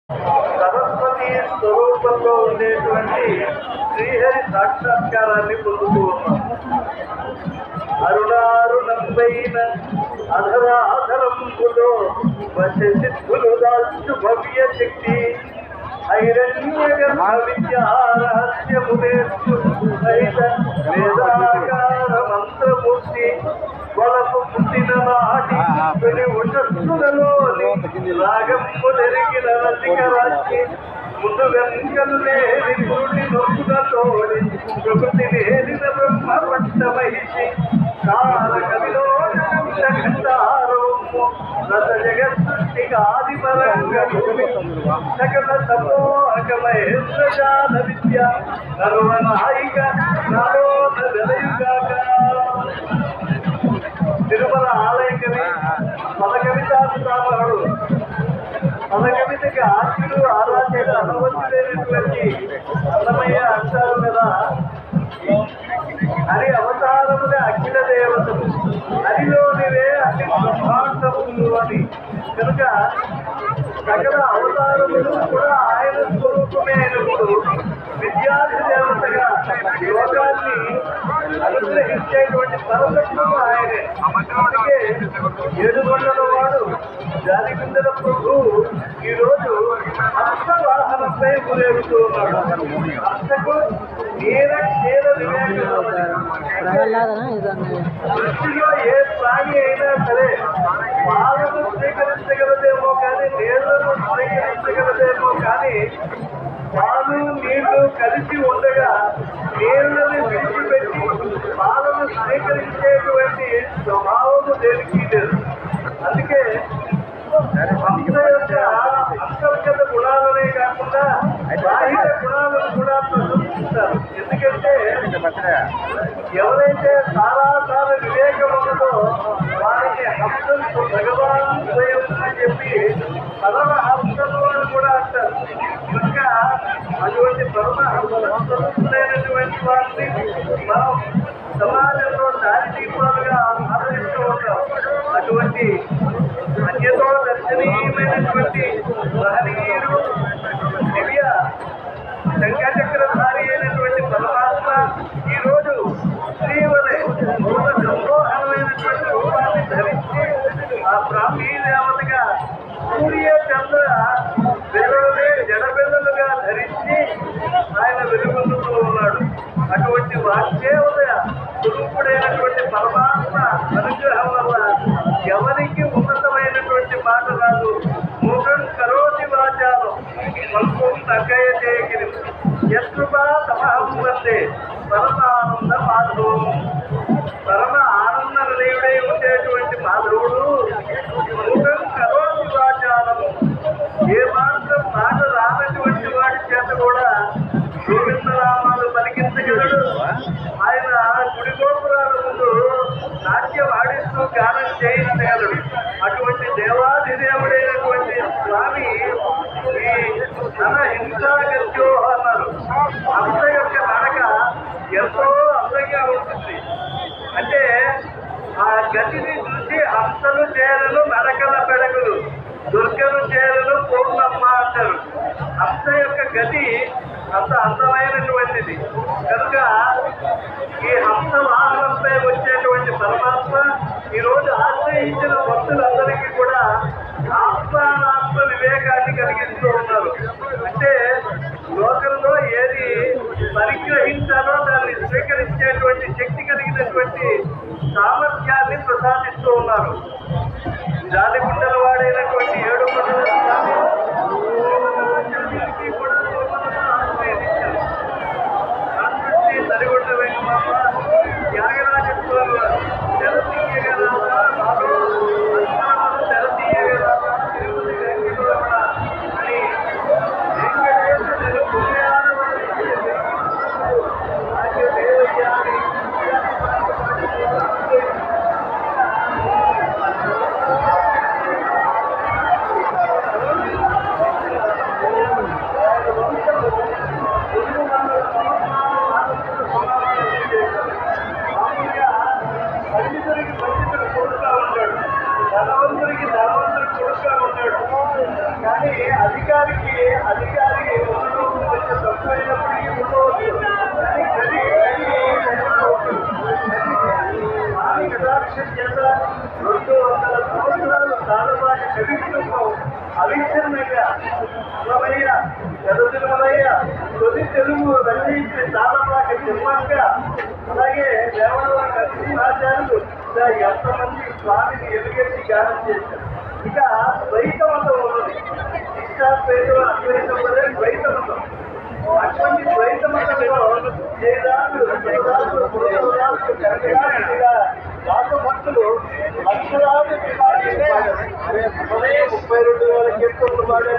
సరస్వతి స్వరూపంలో ఉండేటువంటి శ్రీహరి సాక్షాత్కారాన్ని పొందుతూ ఉన్నాం. అరుణారుణంపైన అధరాధరంలో వశసిద్ధులు దాల్చు భవ్య శక్తి ఐరణ్యగర్భ విద్యారహస్యమునేస్తు సహిత వేదాకార మంత్రమూర్తి కొలకు పుట్టిన నాటి తొలి ఉషస్సులలో రాగమ్ములెరిగిన రసికరాశి ముందు వెంకలు లేని పురుడి నొప్పులతోడి ప్రకృతి లేనిన బ్రహ్మ పట్ట మహిషి కాల కవిలోకండారము రస జగత్సృష్టికాదిపరంగ సకల సమోహక మహేంద్రజాల విద్య సర్వనాయిక నాలోన వెలయుగాక. తిరుమల ఆలయకవి పదకవితా పితామహుడు, పదకవితకి ఆశుడు ఆరాధ్యుడు అనుమతిలేనటువంటి అన్నమయ్య అంటారు కదా, హరి అవతారములే అఖిల దేవతలు, హరిలోనివే అన్ని బ్రహ్మాండములు అని. కనుక సకల అవతారములు కూడా ఆయన స్వరూపమే అయినప్పుడు విద్యార్థి దేవతగా యోగాన్ని అనుగ్రహించేటువంటి పరతత్వం ఆయనే. అందుకే ఏడుగొండల వాడు జాతికుండల ప్రభు ఈరోజు హస్త వాహనంపై ఊరేగుతూ ఉన్నాడు. హస్తకు నీర క్షీర వివేకం. దృష్టిలో ఏ ప్రాణి అయినా సరే పాలను స్వీకరించగలదేమో కానీ నీళ్లను స్వీకరించగలదేమో కానీ పాలు నీళ్లు కలిసి ఉండగా నీళ్లను విడిచిపెట్టి పాలను స్వీకరించేటువంటి స్వభావము దేనికి లేదు. అందుకే హంస యొక్క అంతర్గత గుణాలనే కాకుండా బాహ్య గుణాలను కూడా ప్రదర్శిస్తారు. ఎందుకంటే ఎవరైతే సారాసార వివేకం ఉన్నదో వారికి హంసలు భగవాన్ స్వయం అని చెప్పి పరమ హంసలు అని కూడా అంటారు. కనుక అటువంటి పరమ హంసలైనటువంటి వారిని మనం సమాజంలో దారి దీపాలుగా ఆదరిస్తూ ఉంటాం. అటువంటి అన్యతో దర్శనీయమైనటువంటి మహనీయుడు దివ్య శంఖచక్రధారి అయినటువంటి పరమాత్మ ఈరోజు శ్రీవలే మూల సంమోహనమైనటువంటి రూపాన్ని ధరించి ఆ బ్రాహ్మీ దేవతగా సూర్య చంద్ర వెలుగులే జడబెల్లలుగా ధరించి ఆయన వెలుగొందుతూ ఉన్నాడు. అటువంటి వాగ్దేవత స్వరూపుడైనటువంటి పరమాత్మ అనుగ్రహం వల్ల ఎవరికి ఉన్నతమైనటువంటి మాట రాదు. మూఢం కరోతి వాచారం స్వల్పం తగ్గయ చేయగిరి యత్కృపా తమహం వందే పరమానంద మాధవం. పరమ ఆనంద నిలయుడై ఉండేటువంటి మాధవుడు మూఢం కరోతి వాచారము, ఏ మాత్రం మాట రానటువంటి వాడి చేత కూడా గోవిందనామాలు పలికించగలడు. ఆయన గుడి గోపురాల ముందు నాట్యం ఆడిస్తూ గానం చేయించగలడు. అటువంటి దేవాధిదేవుడైనటువంటి స్వామి ఈ ధన హింసాగత్యో అన్నారు. హంస యొక్క నడక ఎంతో అందంగా ఉంటుంది. అంటే ఆ గతిని చూసి హంసలు చేరలు నడకల పెడగులు, దుర్గలు చేరలు పూర్ణమ్మ అంటారు. హంస యొక్క గతి అంత అందమైనటువంటిది. కనుక ఈ హంస వాహనంపై వచ్చేటువంటి పరమాత్మ ఈరోజు ఆశ్రయించిన భక్తులందరికీ కూడా ఆత్మానాత్మ వివేకాన్ని కలిగిస్తూ ఉన్నారు. అంటే లోకంలో ఏది పరిగ్రహించాలో దాన్ని స్వీకరించేటువంటి శక్తి కలిగినటువంటి సామర్థ్యాన్ని ప్రసాదిస్తూ ఉన్నారు. జాలిగుండల వాడైనటువంటి ఏడుగుండల సరిగుండ వెంకమ్మ త్యాగరాజస్వామి వారు తెరతీయగల తెరతీయగల తిరుపతి వెంకటరమణ అని వెంకటేశ్వరుడు అధికారి ఉండడం కొంచెం తక్కువైనప్పటికీ ఉండవచ్చు. కానీ స్వామి కటాక్షం చేత 200 సంవత్సరాలు తాళపాక కవిత్వం అవిచ్ఛిన్నంగా అమ్మయ్య చదువుతున్నమయ్య తొలి తెలుగు రచయించిన తాళపాక చిమ్మంగా అలాగే దేవడవరం నరసింహాచార్యులు ఎంతమంది స్వామిని ఎలుగెత్తి గానం చేశారు. ఇక ద్వైత మతం ఉన్నది. ఇష్టాద్వైతం అద్వైతం వలె ద్వైత మతం. అటువంటి ద్వైత మతంలో జయదాసు జయదాసు పురోదాసు కనకదాసు దాసభక్తులు లక్షలాది 32,000 కీర్తనలు పాడారు.